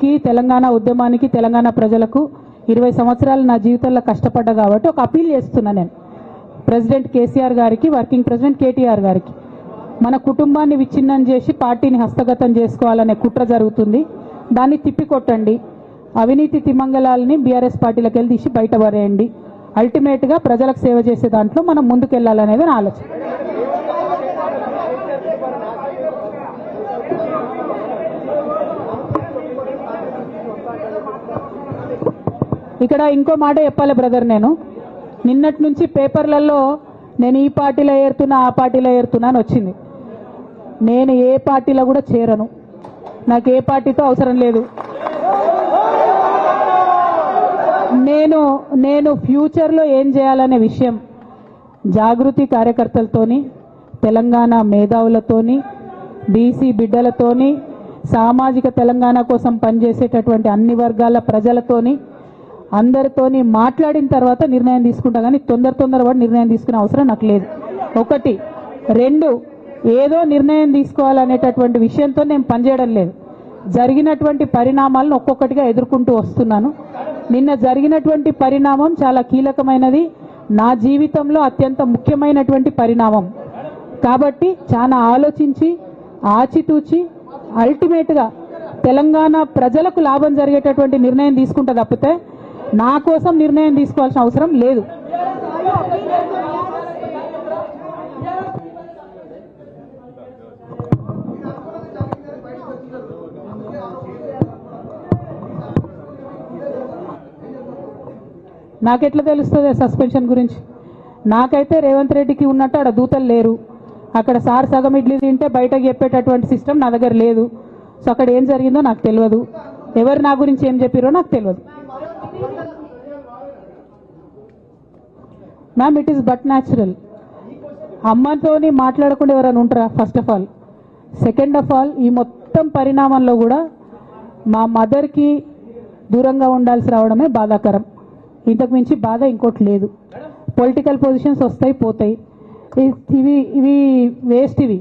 పార్టీకి, తెలంగాణ ఉద్యమానికి, తెలంగాణ ప్రజలకు 20 సంవత్సరాలు నా జీవితంలో కష్టపడ్డా కాబట్టి ఒక అపీల్ చేస్తున్నా నేను ప్రెసిడెంట్ కేసీఆర్ గారికి, వర్కింగ్ ప్రెసిడెంట్ కేటీఆర్ గారికి. మన కుటుంబాన్ని విచ్ఛిన్నం చేసి పార్టీని హస్తగతం చేసుకోవాలనే కుట్ర జరుగుతుంది. దాన్ని తిప్పికొట్టండి. అవినీతి తిమంగళాలని బీఆర్ఎస్ పార్టీలకు వెళ్ళి తీసి బయటపడేయండి. అల్టిమేట్గా ప్రజలకు సేవ చేసే దాంట్లో మనం ముందుకెళ్లాలనేది నా ఆలోచన. ఇక్కడ ఇంకో మాట చెప్పాలి బ్రదర్, నేను నిన్నటి నుంచి పేపర్లలో నేను ఈ పార్టీలో ఏరుతున్నా, ఆ పార్టీలో ఏరుతున్నా అని వచ్చింది. నేను ఏ పార్టీలో కూడా చేరను. నాకు ఏ పార్టీతో అవసరం లేదు. నేను ఫ్యూచర్లో ఏం చేయాలనే విషయం జాగృతి కార్యకర్తలతోని, తెలంగాణ మేధావులతోని, బీసీ బిడ్డలతోని, సామాజిక తెలంగాణ కోసం పనిచేసేటటువంటి అన్ని వర్గాల ప్రజలతోని, అందరితోని మాట్లాడిన తర్వాత నిర్ణయం తీసుకుంటా. కానీ తొందరపడి నిర్ణయం తీసుకునే అవసరం నాకు లేదు. 1, 2 ఏదో నిర్ణయం తీసుకోవాలనేటటువంటి విషయంతో నేను పనిచేయడం లేదు. జరిగినటువంటి పరిణామాలను ఒక్కొక్కటిగా ఎదుర్కొంటూ వస్తున్నాను. నిన్న జరిగినటువంటి పరిణామం చాలా కీలకమైనది, నా జీవితంలో అత్యంత ముఖ్యమైనటువంటి పరిణామం. కాబట్టి చాలా ఆలోచించి, ఆచితూచి, అల్టిమేట్గా తెలంగాణ ప్రజలకు లాభం జరిగేటటువంటి నిర్ణయం తీసుకుంటా తప్పితే నా కోసం నిర్ణయం తీసుకోవాల్సిన అవసరం లేదు. నాకెట్లా తెలుస్తుంది సస్పెన్షన్ గురించి? నాకైతే రేవంత్ రెడ్డికి ఉన్నట్టు ఆడ దూతలు లేరు. అక్కడ సార్ సగం ఇడ్లీ తింటే బయటకు చెప్పేటటువంటి సిస్టమ్ నా దగ్గర లేదు. సో అక్కడ ఏం జరిగిందో నాకు తెలియదు, ఎవరు నా గురించి ఏం చెప్పారో నాకు తెలియదు. Ma'am, it is but natural. అమ్మతోని మాట్లాడకుండా ఎవరైనా ఉంటారా? First of all. Second of all, ఈ మొత్తం పరిణామంలో కూడా మా మదర్కి దూరంగా ఉండాల్సి రావడమే బాధాకరం. ఇంతకు మించి బాధ ఇంకోటి లేదు. పొలిటికల్ పొజిషన్స్ వస్తాయి పోతాయి, ఇవి వేస్ట్. ఇవి